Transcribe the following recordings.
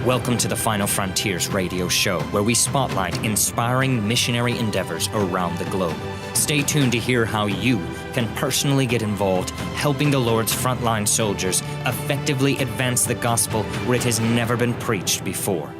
Welcome to the Final Frontiers radio show, where we spotlight inspiring missionary endeavors around the globe. Stay tuned to hear how you can personally get involved, helping the Lord's frontline soldiers effectively advance the gospel where it has never been preached before.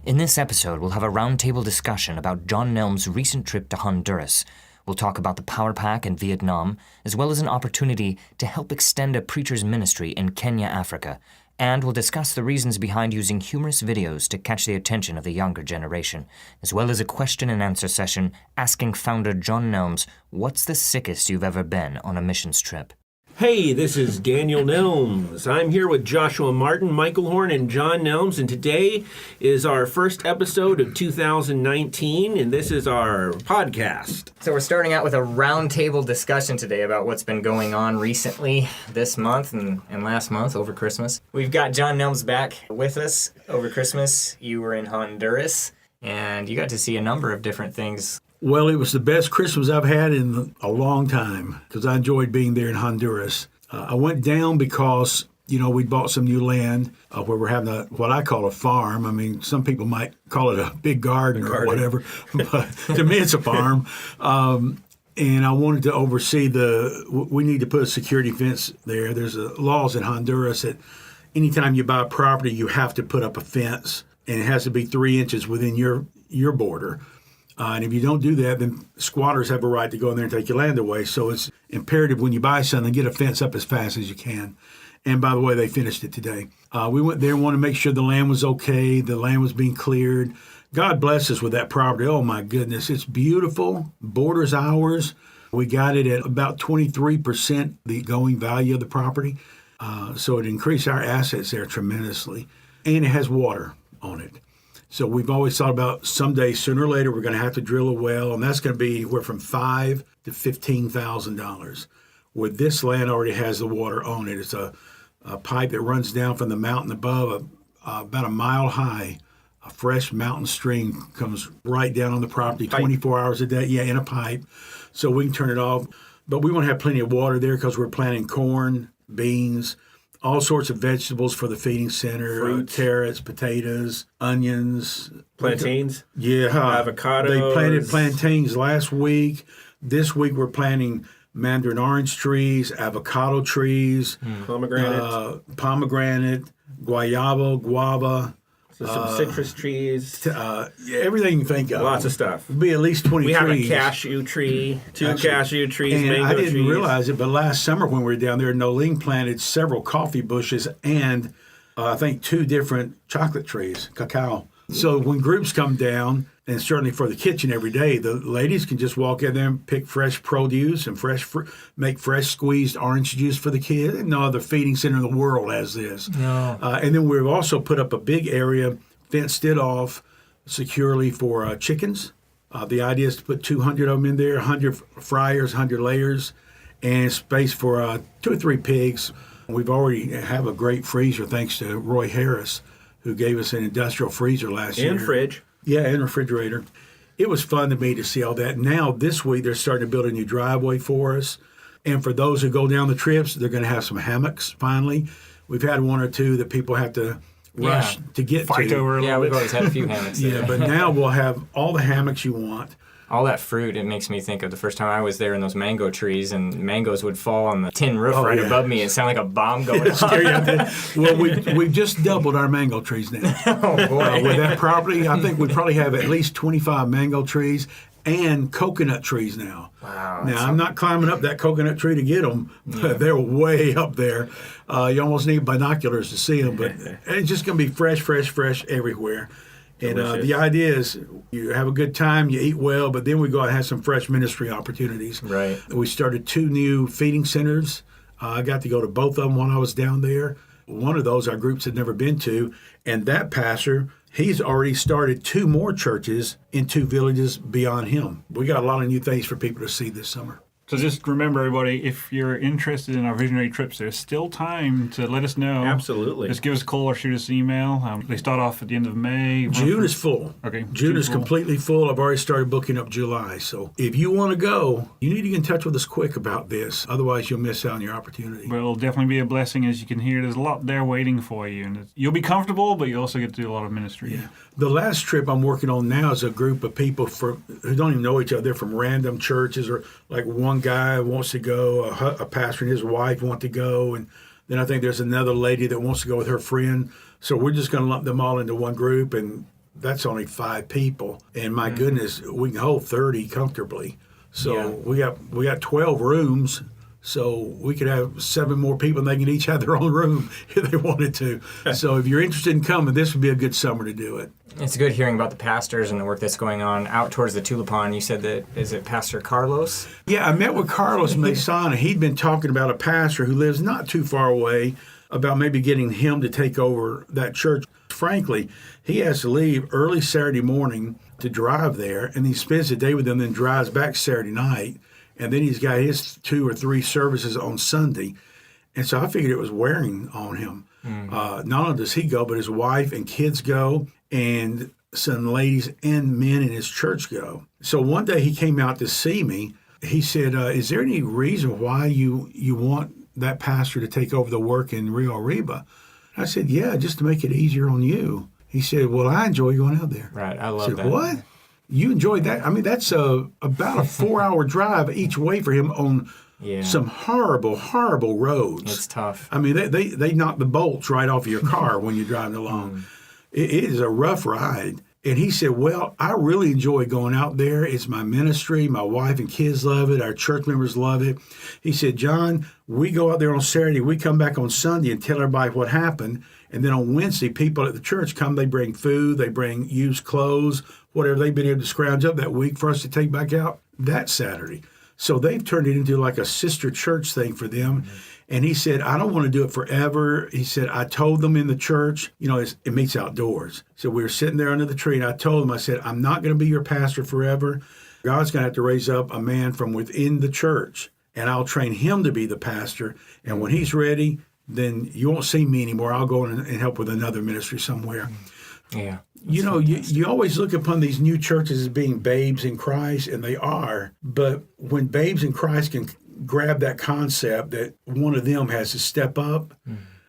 In this episode, we'll have a roundtable discussion about Jon Nelms' recent trip to Honduras. We'll talk about the Power Pack in Vietnam, as well as an opportunity to help extend a preacher's ministry in Kenya, Africa. And we'll discuss the reasons behind using humorous videos to catch the attention of the younger generation, as well as a question and answer session asking founder Jon Nelms, what's the sickest you've ever been on a missions trip? Hey, this is Daniel Nelms. I'm here with Joshua Martin, Michael Horn, and Jon Nelms, and today is our first episode of 2019, and this is our podcast. So we're starting out with a roundtable discussion today about what's been going on recently this month and last month over Christmas. We've got Jon Nelms back with us over Christmas. You were in Honduras, and you got to see a number of different things. Well, it was the best Christmas I've had in a long time because I enjoyed being there in Honduras. I went down because, we bought some new land where we're having what I call a farm. I mean, some people might call it a big garden or whatever, but to me it's a farm. And I wanted to oversee we need to put a security fence there. There's laws in Honduras that anytime you buy a property, you have to put up a fence, and it has to be 3 inches within your border. And if you don't do that, then squatters have a right to go in there and take your land away. So it's imperative when you buy something, get a fence up as fast as you can. And by the way, they finished it today. We went there and wanted to make sure the land was okay. The land was being cleared. God bless us with that property. Oh, my goodness. It's beautiful. Borders ours. We got it at about 23% the going value of the property. So it increased our assets there tremendously. And it has water on it. So we've always thought about someday, sooner or later, we're going to have to drill a well, and that's going to be anywhere from $5,000 to $15,000. Where this land already has the water on it. It's a pipe that runs down from the mountain above, about a mile high. A fresh mountain stream comes right down on the property, 24 hours a day. Yeah, in a pipe. So we can turn it off. But we want to have plenty of water there because we're planting corn, beans, all sorts of vegetables for the feeding center, carrots, potatoes, onions. Plantains? Yeah. Avocados. They planted plantains last week. This week we're planting mandarin orange trees, avocado trees. Pomegranate, guava. So some citrus trees. Everything you think of. Lots of stuff. It'll be at least 20 trees. We have a cashew tree, cashew trees, and mango trees. I didn't realize it, but last summer when we were down there, Nolene planted several coffee bushes and I think 2 different chocolate trees, cacao. So when groups come down, and certainly for the kitchen every day, the ladies can just walk in there and pick fresh produce and make fresh squeezed orange juice for the kids. No other feeding center in the world has this. No. And then we've also put up a big area, fenced it off securely for chickens. The idea is to put 200 of them in there, 100 fryers, 100 layers, and space for 2 or 3 pigs. We've already have a great freezer thanks to Roy Harris, who gave us an industrial freezer last year. And fridge. Yeah, and refrigerator. It was fun to me to see all that. Now, this week, they're starting to build a new driveway for us. And for those who go down the trips, they're going to have some hammocks, finally. We've had 1 or 2 that people have to rush to get Fight to. over a little bit. We've always had a few hammocks there. Yeah, but now we'll have all the hammocks you want. All that fruit, it makes me think of the first time I was there in those mango trees, and mangoes would fall on the tin roof above me and sound like a bomb going off. Well, we've just doubled our mango trees now. Oh, boy. With that property, I think we probably have at least 25 mango trees and coconut trees now. Wow. Now, I'm not climbing up that coconut tree to get them, but they're way up there. You almost need binoculars to see them, but it's just going to be fresh everywhere. And the idea is you have a good time, you eat well, but then we go out and have some fresh ministry opportunities. Right. We started 2 new feeding centers. I got to go to both of them when I was down there. One of those our groups had never been to, and that pastor, he's already started 2 more churches in 2 villages beyond him. We got a lot of new things for people to see this summer. So just remember, everybody, if you're interested in our visionary trips, there's still time to let us know. Absolutely. Just give us a call or shoot us an email. They start off at the end of May. June is full. Okay. June is full. completely full. I've already started booking up July. So if you want to go, you need to get in touch with us quick about this. Otherwise, you'll miss out on your opportunity. But it'll definitely be a blessing, as you can hear. There's a lot there waiting for you. And you'll be comfortable, but you also get to do a lot of ministry. Yeah. The last trip I'm working on now is a group of people who don't even know each other. They're from random churches, or like one guy wants to go, a pastor and his wife want to go, and then I think there's another lady that wants to go with her friend. So we're just going to lump them all into one group, and that's only 5 people. And my goodness, we can hold 30 comfortably. So we got 12 rooms. So we could have 7 more people, and they can each have their own room if they wanted to. So if you're interested in coming, this would be a good summer to do it. It's good hearing about the pastors and the work that's going on out towards the Tulapan. You said that, is it Pastor Carlos? Yeah, I met with Carlos Mesana. He'd been talking about a pastor who lives not too far away, about maybe getting him to take over that church. Frankly, he has to leave early Saturday morning to drive there, and he spends the day with them, then drives back Saturday night. And then he's got his 2 or 3 services on Sunday. And so I figured it was wearing on him. Not only does he go, but his wife and kids go, and some ladies and men in his church go. So one day he came out to see me. He said, is there any reason why you want that pastor to take over the work in Rio Arriba? I said, yeah, just to make it easier on you. He said, well, I enjoy going out there. Right, I love that. What? You enjoyed that? I mean, that's about a 4-hour drive each way for him on some horrible, horrible roads. It's tough. I mean, they knock the bolts right off of your car when you're driving along. It is a rough ride. And he said, well, I really enjoy going out there. It's my ministry. My wife and kids love it. Our church members love it. He said, John, we go out there on Saturday. We come back on Sunday and tell everybody what happened. And then on Wednesday, people at the church come. They bring food. They bring used clothes, whatever they've been able to scrounge up that week for us to take back out that Saturday. So they've turned it into like a sister church thing for them. And he said, I don't want to do it forever. He said, I told them in the church, it meets outdoors. So we were sitting there under the tree, and I told them, I said, I'm not going to be your pastor forever. God's going to have to raise up a man from within the church, and I'll train him to be the pastor. And when he's ready, then you won't see me anymore. I'll go and help with another ministry somewhere. Yeah. You always look upon these new churches as being babes in Christ, and they are. But when babes in Christ can grab that concept that one of them has to step up,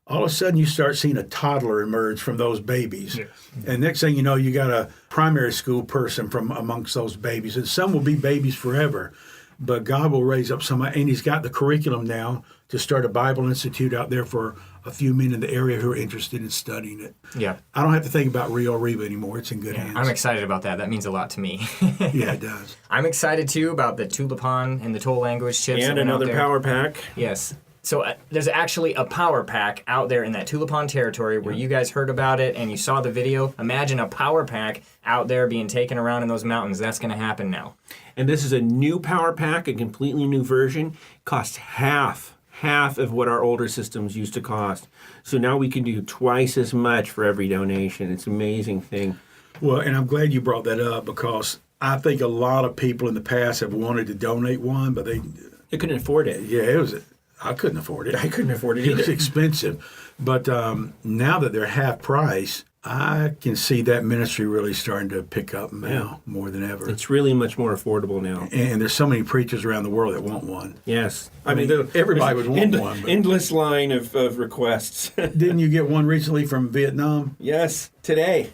all of a sudden you start seeing a toddler emerge from those babies. Yes. And next thing you know, you got a primary school person from amongst those babies. And some will be babies forever. But God will raise up somebody, and he's got the curriculum now to start a Bible Institute out there for a few men in the area who are interested in studying it. Yeah. I don't have to think about Rio Arriba anymore. It's in good hands. I'm excited about that. That means a lot to me. Yeah, it does. I'm excited, too, about the Tulapan and the Toll language chips. And another power pack. Yes. So there's actually a power pack out there in that Tulapan territory where you guys heard about it and you saw the video. Imagine a power pack out there being taken around in those mountains. That's going to happen now. And this is a new power pack, a completely new version. Costs half of what our older systems used to cost. So now we can do twice as much for every donation. It's an amazing thing. Well, and I'm glad you brought that up, because I think a lot of people in the past have wanted to donate one, but they couldn't afford it. Yeah, I couldn't afford it. I couldn't afford it either. It's expensive. But now that they're half price, I can see that ministry really starting to pick up now more than ever. It's really much more affordable now. And there's so many preachers around the world that want one. Yes. I mean everybody would want one. But endless line of requests. Didn't you get one recently from Vietnam? Yes, today.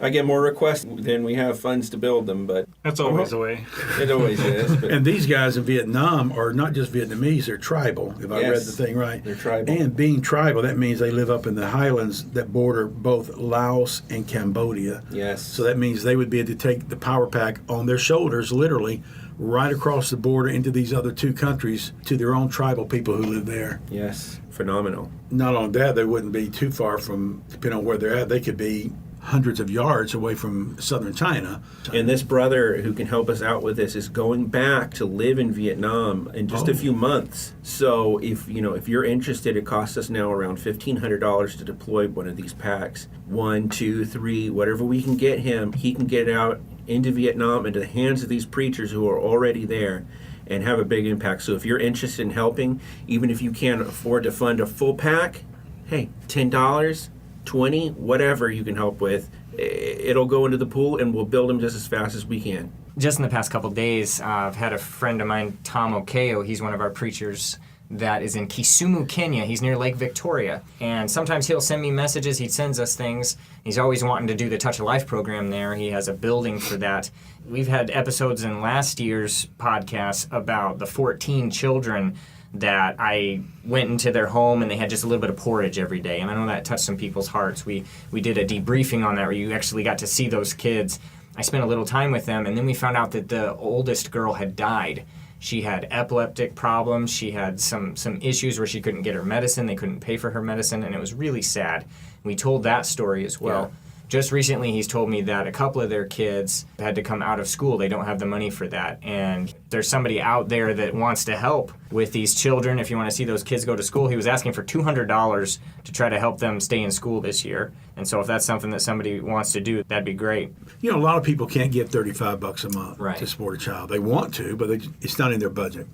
I get more requests than we have funds to build them, but that's always the way. It always is. But. And these guys in Vietnam are not just Vietnamese, they're tribal, if I read the thing right. They're tribal. And being tribal, that means they live up in the highlands that border both Laos and Cambodia. Yes. So that means they would be able to take the power pack on their shoulders, literally, right across the border into these other 2 countries to their own tribal people who live there. Yes. Phenomenal. Not only that, they wouldn't be too far from, depending on where they're at, they could be hundreds of yards away from southern China. And this brother who can help us out with this is going back to live in Vietnam in just a few months. So if you're interested, it costs us now around $1,500 to deploy one of these packs. 1, 2, 3, whatever we can get him, he can get it out into Vietnam, into the hands of these preachers who are already there. and have a big impact. So if you're interested in helping, even if you can't afford to fund a full pack, hey, $10, $20, whatever you can help with, it'll go into the pool and we'll build them just as fast as we can. Just in the past couple days, I've had a friend of mine, Tom Okeo. He's one of our preachers that is in Kisumu, Kenya. He's near Lake Victoria. And sometimes he'll send me messages. He sends us things. He's always wanting to do the Touch of Life program there. He has a building for that. We've had episodes in last year's podcast about the 14 children that I went into their home and they had just a little bit of porridge every day. And I know that touched some people's hearts. We did a debriefing on that where you actually got to see those kids. I spent a little time with them, and then we found out that the oldest girl had died. She had epileptic problems. She had some issues where she couldn't get her medicine. They couldn't pay for her medicine, and it was really sad. We told that story as well. Yeah. Just recently, he's told me that a couple of their kids had to come out of school. They don't have the money for that. And there's somebody out there that wants to help with these children. If you want to see those kids go to school, he was asking for $200 to try to help them stay in school this year. And so if that's something that somebody wants to do, that'd be great. You know, a lot of people can't give $35 a month right. to support a child. They want to, but it's not in their budget.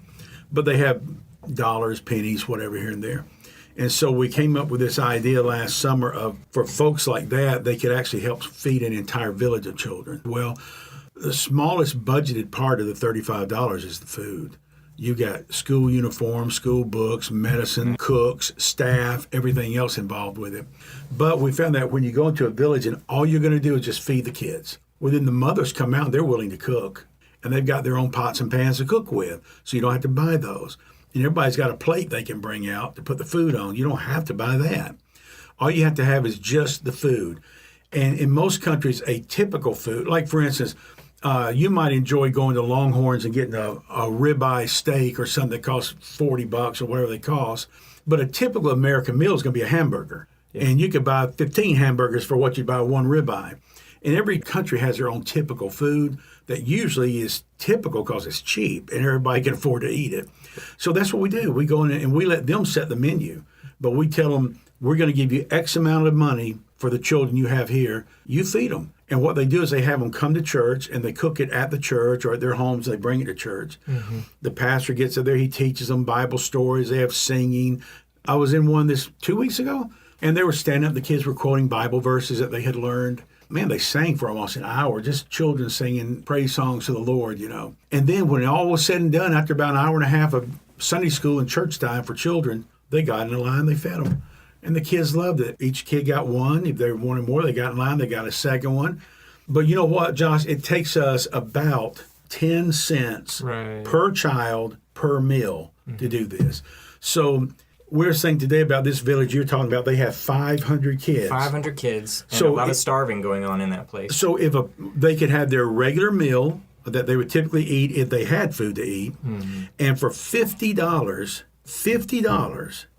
But they have dollars, pennies, whatever here and there. And so we came up with this idea last summer of, for folks like that, they could actually help feed an entire village of children. Well, the smallest budgeted part of the $35 is the food. You got school uniforms, school books, medicine, cooks, staff, everything else involved with it. But we found that when you go into a village and all you're going to do is just feed the kids, well, then the mothers come out and they're willing to cook. And they've got their own pots and pans to cook with, so you don't have to buy those. And everybody's got a plate they can bring out to put the food on. You don't have to buy that. All you have to have is just the food. And in most countries, a typical food, like for instance, you might enjoy going to Longhorns and getting a ribeye steak or something that costs $40 or whatever they cost. But a typical American meal is going to be a hamburger. Yeah. And you could buy 15 hamburgers for what you buy one ribeye. And every country has their own typical food that usually is typical because it's cheap and everybody can afford to eat it. So that's what we do. We go in and we let them set the menu. But we tell them, we're going to give you X amount of money for the children you have here. You feed them. And what they do is they have them come to church and they cook it at the church or at their homes. They bring it to church. Mm-hmm. The pastor gets up there. He teaches them Bible stories. They have singing. I was in one 2 weeks ago, and they were standing up. The kids were quoting Bible verses that they had learned. Man, they sang for almost an hour, just children singing praise songs to the Lord, you know. And then when it all was said and done, after about an hour and a half of Sunday school and church time for children, they got in a line, they fed them. And the kids loved it. Each kid got one. If they wanted more, they got in line, they got a second one. But you know what, Josh? It takes us about 10 cents right. per child per meal to do this. So we're saying today about this village you're talking about, they have 500 kids. 500 kids, and so a lot of starving going on in that place. So if they could have their regular meal that they would typically eat if they had food to eat, and for $50,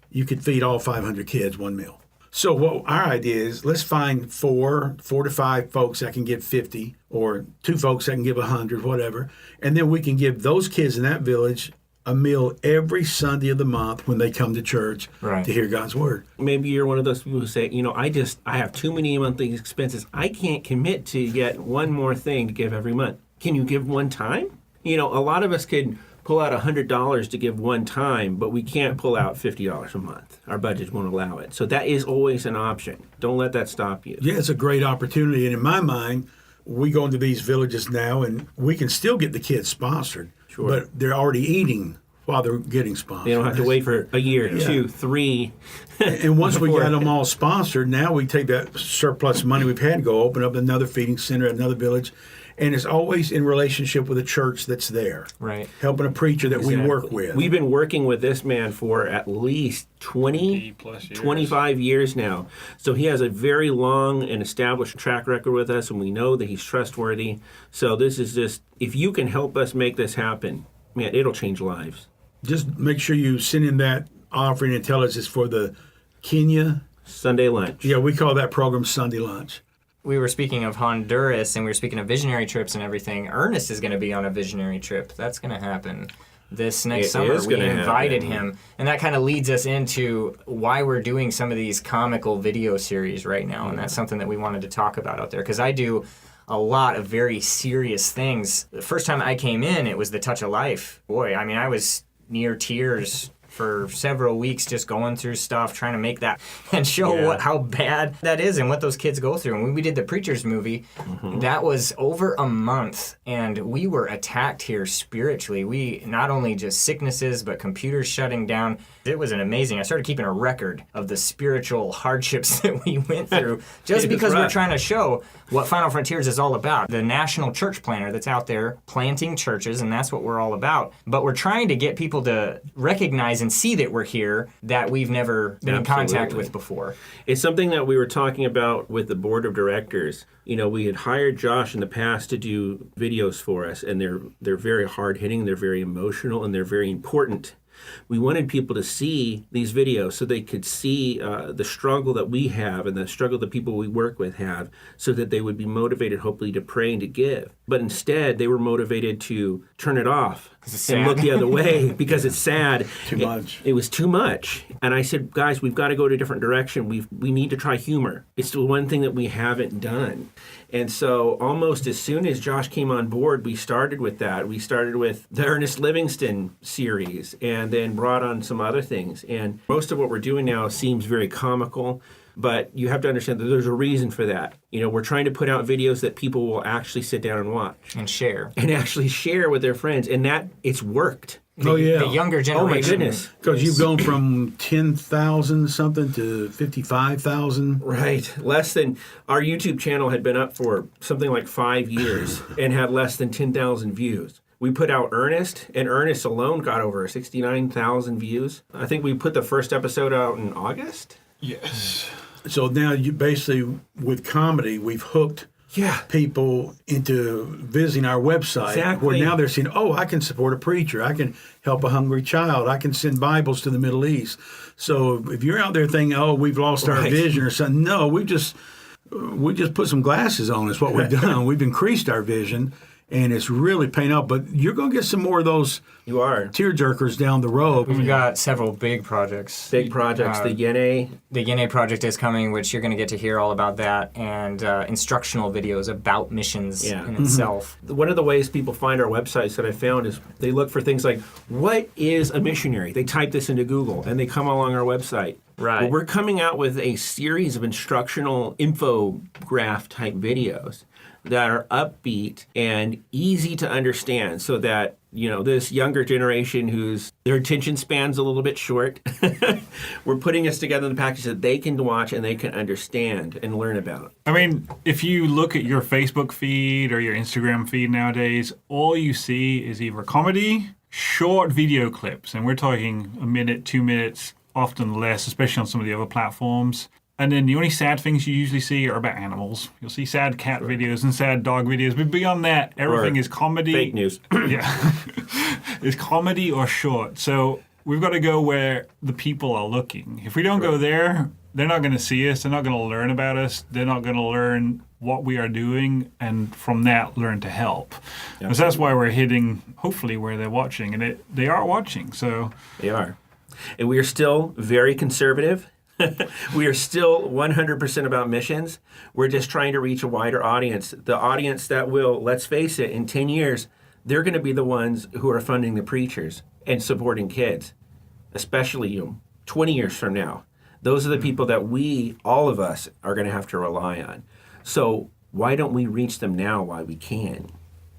you could feed all 500 kids one meal. So what our idea is, let's find four to five folks that can give 50, or 2 folks that can give 100, whatever, and then we can give those kids in that village a meal every Sunday of the month when they come to church to hear God's word. Maybe you're one of those people who say, you know, I have too many monthly expenses. I can't commit to get one more thing to give every month. Can you give one time? You know, a lot of us can pull out $100 to give one time, but we can't pull out $50 a month. Our budget won't allow it. So that is always an option. Don't let that stop you. Yeah, it's a great opportunity. And in my mind, we go into these villages now and we can still get the kids sponsored. Sure. But they're already eating while they're getting sponsored. They don't have to wait for a year, 2, 3. And once we got them all sponsored, now we take that surplus money we've had and go open up another feeding center at another village. And it's always in relationship with a church that's there. Right. Helping a preacher that we work with. We've been working with this man for at least 25 years now. So he has a very long and established track record with us, and we know that he's trustworthy. So this is just, if you can help us make this happen, man, it'll change lives. Just make sure you send in that offering and tell us it's for the Kenya Sunday lunch. Yeah, we call that program Sunday lunch. We were speaking of Honduras, and we were speaking of visionary trips and everything. Ernest is going to be on a visionary trip. That's going to happen this next summer. We invited him. And that kind of leads us into why we're doing some of these comical video series right now. And that's something that we wanted to talk about out there. Because I do a lot of very serious things. The first time I came in, it was the Touch of Life. Boy, I mean, I was near tears for several weeks just going through stuff, trying to make that and show how bad that is and what those kids go through. And when we did the Preachers movie, that was over a month, and we were attacked here spiritually. We not only just sicknesses, but computers shutting down. It was an amazing. I started keeping a record of the spiritual hardships that we went through just because we're trying to show what Final Frontiers is all about. The national church planner that's out there planting churches, and that's what we're all about. But we're trying to get people to recognize and see that we're here that we've never been in contact with before. It's something that we were talking about with the board of directors. You know, we had hired Josh in the past to do videos for us, and they're very hard-hitting, they're very emotional, and they're very important. We wanted people to see these videos so they could see the struggle that we have and the struggle that people we work with have, so that they would be motivated, hopefully, to pray and to give. But instead, they were motivated to turn it off and look the other way because it's sad. Too much. It was too much. And I said, guys, we've got to go to a different direction. We need to try humor. It's the one thing that we haven't done. And so almost as soon as Josh came on board, we started with that. We started with the Ernest Livingston series and then brought on some other things. And most of what we're doing now seems very comical, but you have to understand that there's a reason for that. You know, we're trying to put out videos that people will actually sit down and watch. And share. And actually share with their friends. And that, it's worked. Oh, yeah. The younger generation. Oh, my goodness. Because you've gone from 10,000 something to 55,000. Right. Less than, our YouTube channel had been up for something like 5 years and had less than 10,000 views. We put out Ernest, and Ernest alone got over 69,000 views. I think we put the first episode out in August. Yes. So now you basically, with comedy, we've hooked people into visiting our website. Exactly. Where now they're saying, oh, I can support a preacher. I can help a hungry child. I can send Bibles to the Middle East. So if you're out there thinking, oh, we've lost our vision or something, no, we just put some glasses on is what we've done. We've increased our vision, and it's really paying off. But you're going to get some more of those tearjerkers down the road. We've got several big projects. Big projects. The Yene. The Yene project is coming, which you're going to get to hear all about that, and instructional videos about missions in itself. One of the ways people find our websites that I found is they look for things like, what is a missionary? They type this into Google, and they come along our website. Right. Well, we're coming out with a series of instructional infograph-type videos that are upbeat and easy to understand so that, you know, this younger generation whose their attention span's a little bit short, we're putting this together in the package that they can watch and they can understand and learn about. I mean, if you look at your Facebook feed or your Instagram feed nowadays, all you see is either comedy, short video clips, and we're talking a minute, 2 minutes, often less, especially on some of the other platforms. And then the only sad things you usually see are about animals. You'll see sad cat videos and sad dog videos. But beyond that, everything is comedy. Fake news. Yeah. It's comedy or short. So we've got to go where the people are looking. If we don't go there, they're not going to see us. They're not going to learn about us. They're not going to learn what we are doing. And from that, learn to help. So that's why we're hitting, hopefully, where they're watching. And they are watching. So They are. And we are still very conservative. We are still 100% about missions. We're just trying to reach a wider audience. The audience that will, let's face it, in 10 years, they're going to be the ones who are funding the preachers and supporting kids, especially 20 years from now. Those are the people that we, all of us, are going to have to rely on. So why don't we reach them now while we can?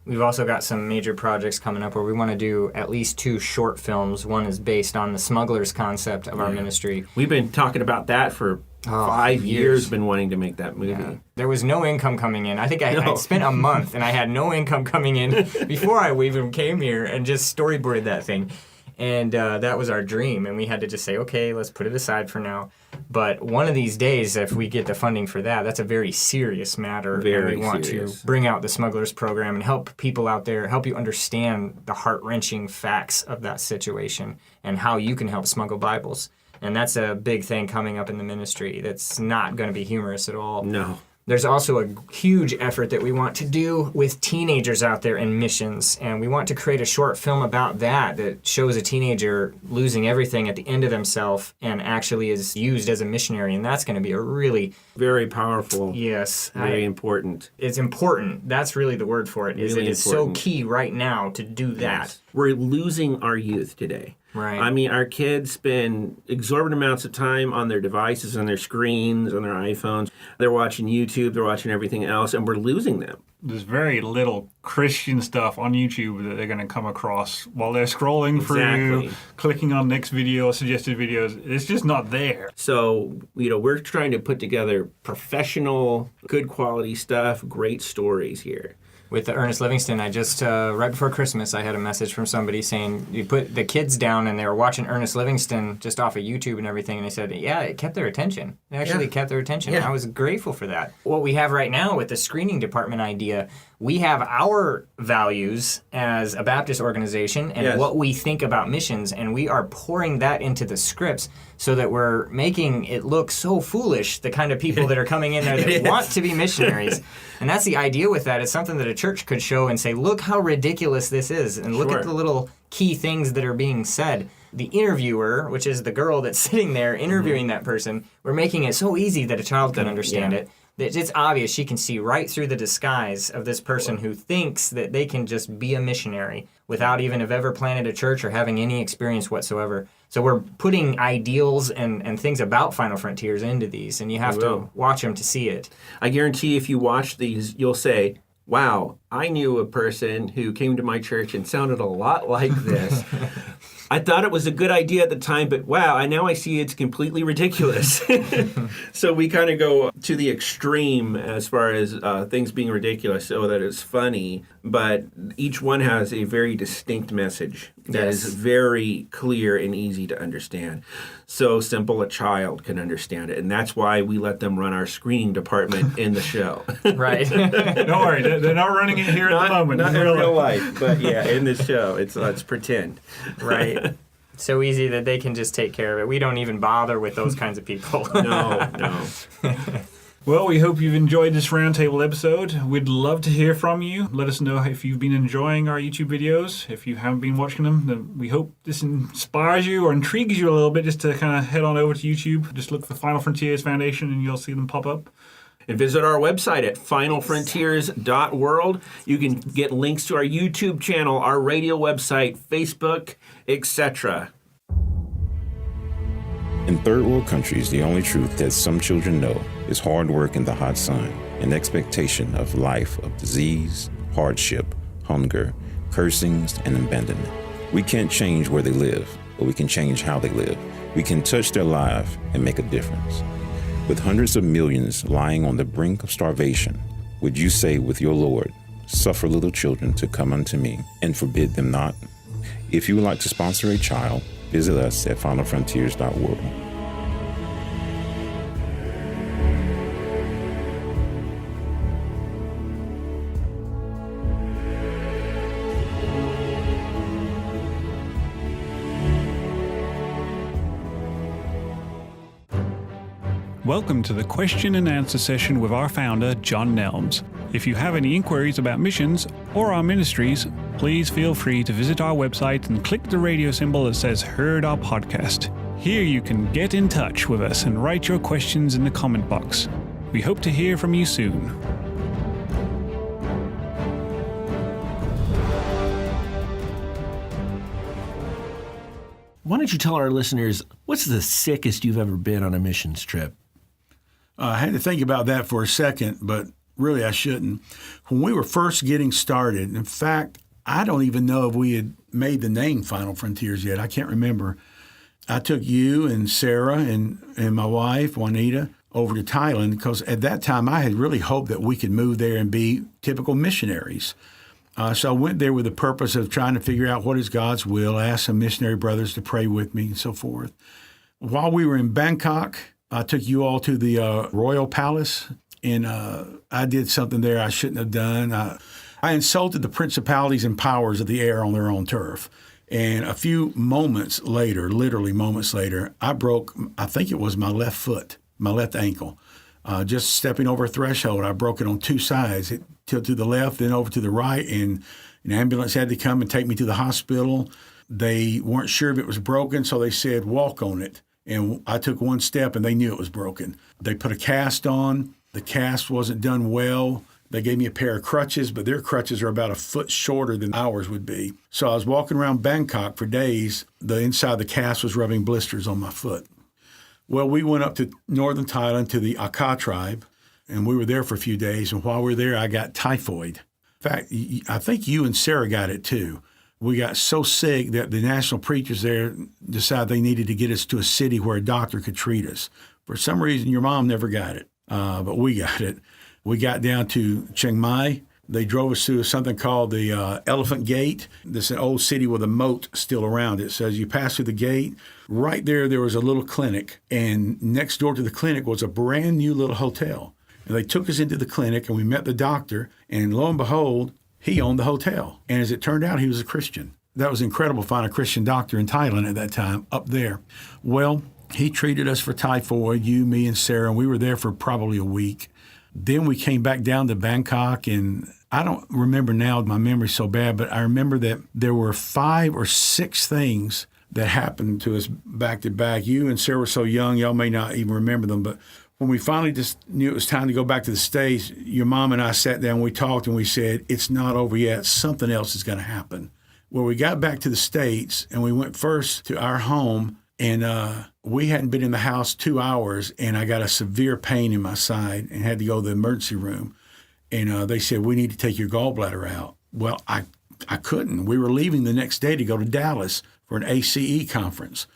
We've also got some major projects coming up where we want to do at least 2 short films. One is based on the smugglers concept of our ministry. We've been talking about that for 5 years, been wanting to make that movie. Yeah. There was no income coming in. I think I spent a month and I had no income coming in before I even came here and just storyboarded that thing. And that was our dream. And we had to just say, okay, let's put it aside for now. But one of these days, if we get the funding for that, that's a very serious matter. Very and we want serious. to bring out the Smugglers Program and help people out there, help you understand the heart-wrenching facts of that situation and how you can help smuggle Bibles. And that's a big thing coming up in the ministry that's not going to be humorous at all. No. There's also a huge effort that we want to do with teenagers out there in missions, and we want to create a short film about that shows a teenager losing everything at the end of themselves and actually is used as a missionary, and that's going to be a really... Very powerful. Yes. Very important. It's important. That's really the word for it. Really it is important. So key right now to do that. Yes. We're losing our youth today. Right. I mean, our kids spend exorbitant amounts of time on their devices, on their screens, on their iPhones. They're watching YouTube, they're watching everything else, and we're losing them. There's very little Christian stuff on YouTube that they're going to come across while they're scrolling through, clicking on next video, suggested videos. It's just not there. So, we're trying to put together professional, good quality stuff, great stories here. With the Ernest Livingston, I just, right before Christmas, I had a message from somebody saying, you put the kids down and they were watching Ernest Livingston just off of YouTube and everything, and they said, yeah, it kept their attention. It actually kept their attention. Yeah. I was grateful for that. What we have right now with the screening department idea, we have our values as a Baptist organization and what we think about missions, and we are pouring that into the scripts so that we're making it look so foolish, the kind of people that are coming in there that want to be missionaries. And that's the idea with that. It's something that a church could show and say, look how ridiculous this is, and look at the little key things that are being said. The interviewer, which is the girl that's sitting there interviewing that person, we're making it so easy that a child can understand it. It's obvious she can see right through the disguise of this person who thinks that they can just be a missionary without even have ever planted a church or having any experience whatsoever. So we're putting ideals and things about Final Frontiers into these, and you have to watch them to see it. I guarantee if you watch these, you'll say, wow, I knew a person who came to my church and sounded a lot like this. I thought it was a good idea at the time, but wow, now I see it's completely ridiculous. So we kind of go to the extreme as far as things being ridiculous so that it's funny, but each one has a very distinct message that is very clear and easy to understand. So simple a child can understand it, and that's why we let them run our screening department in the show. Right. Don't worry, they're not running it here at the moment. Not in real life, but in the show. Let's pretend. Right. So easy that they can just take care of it. We don't even bother with those kinds of people. No. Well, we hope you've enjoyed this roundtable episode. We'd love to hear from you. Let us know if you've been enjoying our YouTube videos. If you haven't been watching them, then we hope this inspires you or intrigues you a little bit just to kind of head on over to YouTube. Just look for Final Frontiers Foundation and you'll see them pop up. And visit our website at finalfrontiers.world. You can get links to our YouTube channel, our radio website, Facebook, etc. In third world countries, the only truth that some children know is hard work in the hot sun, an expectation of life of disease, hardship, hunger, cursings, and abandonment. We can't change where they live, but we can change how they live. We can touch their life and make a difference. With hundreds of millions lying on the brink of starvation, would you say with your Lord, suffer little children to come unto me and forbid them not? If you would like to sponsor a child, visit us at finalfrontiers.world. Welcome to the question and answer session with our founder, Jon Nelms. If you have any inquiries about missions or our ministries, please feel free to visit our website and click the radio symbol that says Heard Our Podcast. Here you can get in touch with us and write your questions in the comment box. We hope to hear from you soon. Why don't you tell our listeners, what's the sickest you've ever been on a missions trip? I had to think about that for a second, but really I shouldn't. When we were first getting started, in fact, I don't even know if we had made the name Final Frontiers yet. I can't remember. I took you and Sarah and my wife, Juanita, over to Thailand because at that time I had really hoped that we could move there and be typical missionaries. So I went there with the purpose of trying to figure out what is God's will, ask some missionary brothers to pray with me and so forth. While we were in Bangkok, I took you all to the Royal Palace, and I did something there I shouldn't have done. I insulted the principalities and powers of the air on their own turf. And a few moments later, literally moments later, I broke, I think it was my left foot, my left ankle. Just stepping over a threshold, I broke it on two sides. It tilted to the left, then over to the right, and an ambulance had to come and take me to the hospital. They weren't sure if it was broken, so they said, walk on it. And I took one step, and they knew it was broken. They put a cast on. The cast wasn't done well. They gave me a pair of crutches, but their crutches are about a foot shorter than ours would be. So I was walking around Bangkok for days. The inside of the cast was rubbing blisters on my foot. Well, we went up to northern Thailand to the Akha tribe, and we were there for a few days. And while we were there, I got typhoid. In fact, I think you and Sarah got it too. We got so sick that the national preachers there decided they needed to get us to a city where a doctor could treat us. For some reason, your mom never got it, but we got it. We got down to Chiang Mai. They drove us to something called the Elephant Gate. This is an old city with a moat still around it. So as you pass through the gate, right there was a little clinic. And next door to the clinic was a brand new little hotel. And they took us into the clinic, and we met the doctor. And lo and behold, he owned the hotel. And as it turned out, he was a Christian. That was incredible to find a Christian doctor in Thailand at that time up there. Well, he treated us for typhoid, you, me, and Sarah, and we were there for probably a week. Then we came back down to Bangkok, and I don't remember now, my memory's so bad, but I remember that there were 5 or 6 things that happened to us back to back. You and Sarah were so young, y'all may not even remember them, but when we finally just knew it was time to go back to the States, your mom and I sat down, we talked, and we said, it's not over yet. Something else is going to happen. Well, we got back to the States, and we went first to our home, and we hadn't been in the house 2 hours, and I got a severe pain in my side and had to go to the emergency room. And they said, we need to take your gallbladder out. Well, I couldn't. We were leaving the next day to go to Dallas for an ACE conference.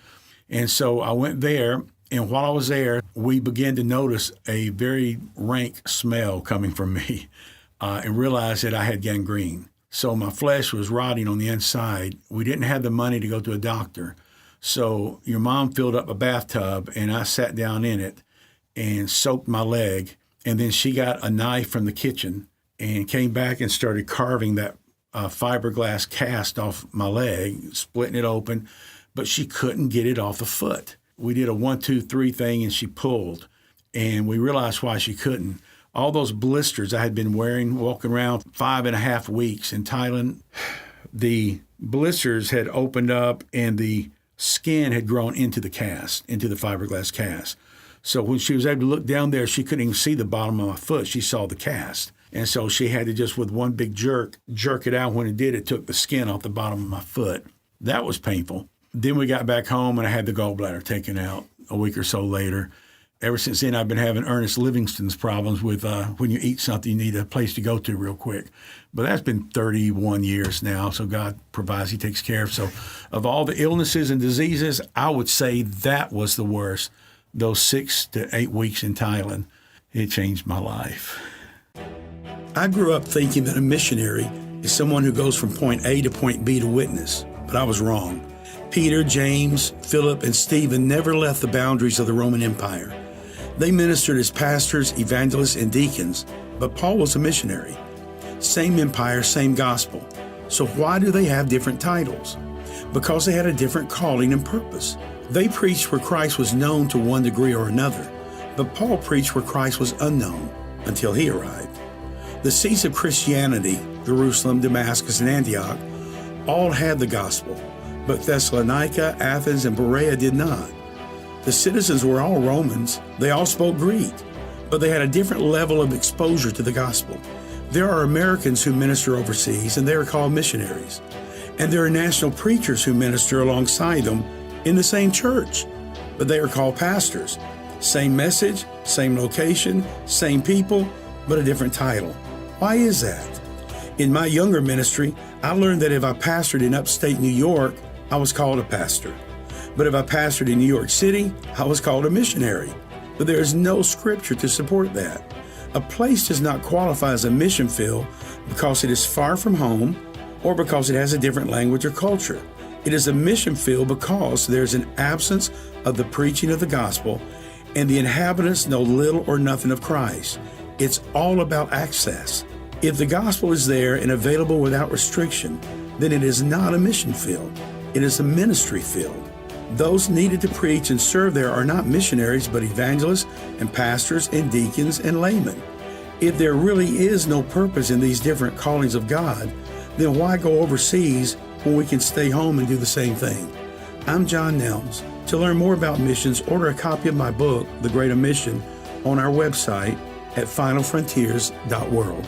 And so I went there. And while I was there, we began to notice a very rank smell coming from me and realized that I had gangrene. So my flesh was rotting on the inside. We didn't have the money to go to a doctor. So your mom filled up a bathtub, and I sat down in it and soaked my leg. And then she got a knife from the kitchen and came back and started carving that fiberglass cast off my leg, splitting it open. But she couldn't get it off the foot. We did a 1, 2, 3 thing, and she pulled. And we realized why she couldn't. All those blisters I had been wearing, walking around 5.5 weeks in Thailand, the blisters had opened up, and the skin had grown into the cast, into the fiberglass cast. So when she was able to look down there, she couldn't even see the bottom of my foot. She saw the cast. And so she had to just, with one big jerk it out. When it did, it took the skin off the bottom of my foot. That was painful. Then we got back home, and I had the gallbladder taken out a week or so later. Ever since then, I've been having Ernest Livingston's problems with when you eat something, you need a place to go to real quick. But that's been 31 years now, so God provides, he takes care of. So of all the illnesses and diseases, I would say that was the worst. Those 6 to 8 weeks in Thailand, it changed my life. I grew up thinking that a missionary is someone who goes from point A to point B to witness, but I was wrong. Peter, James, Philip, and Stephen never left the boundaries of the Roman Empire. They ministered as pastors, evangelists, and deacons, but Paul was a missionary. Same empire, same gospel. So why do they have different titles? Because they had a different calling and purpose. They preached where Christ was known to one degree or another, but Paul preached where Christ was unknown until he arrived. The seats of Christianity, Jerusalem, Damascus, and Antioch, all had the gospel, but Thessalonica, Athens, and Berea did not. The citizens were all Romans. They all spoke Greek, but they had a different level of exposure to the gospel. There are Americans who minister overseas, and they are called missionaries. And there are national preachers who minister alongside them in the same church, but they are called pastors. Same message, same location, same people, but a different title. Why is that? In my younger ministry, I learned that if I pastored in upstate New York, I was called a pastor. But if I pastored in New York City, I was called a missionary. But there is no scripture to support that. A place does not qualify as a mission field because it is far from home or because it has a different language or culture. It is a mission field because there is an absence of the preaching of the gospel and the inhabitants know little or nothing of Christ. It's all about access. If the gospel is there and available without restriction, then it is not a mission field. It is a ministry field. Those needed to preach and serve there are not missionaries, but evangelists and pastors and deacons and laymen. If there really is no purpose in these different callings of God, then why go overseas when we can stay home and do the same thing? I'm Jon Nelms. To learn more about missions, order a copy of my book, The Great Mission, on our website at finalfrontiers.world.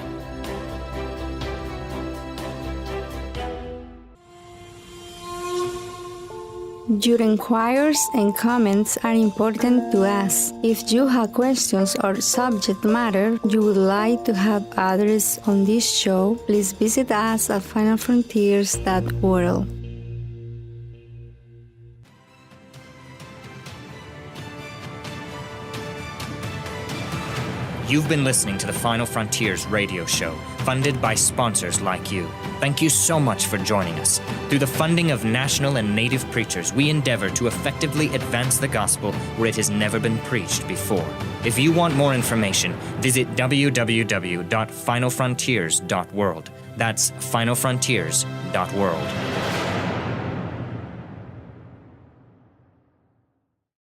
Your inquiries and comments are important to us. If you have questions or subject matter you would like to have addressed on this show, please visit us at finalfrontiers.world. You've been listening to the Final Frontiers radio show, funded by sponsors like you. Thank you so much for joining us. Through the funding of national and native preachers, we endeavor to effectively advance the gospel where it has never been preached before. If you want more information, visit www.finalfrontiers.world. That's finalfrontiers.world.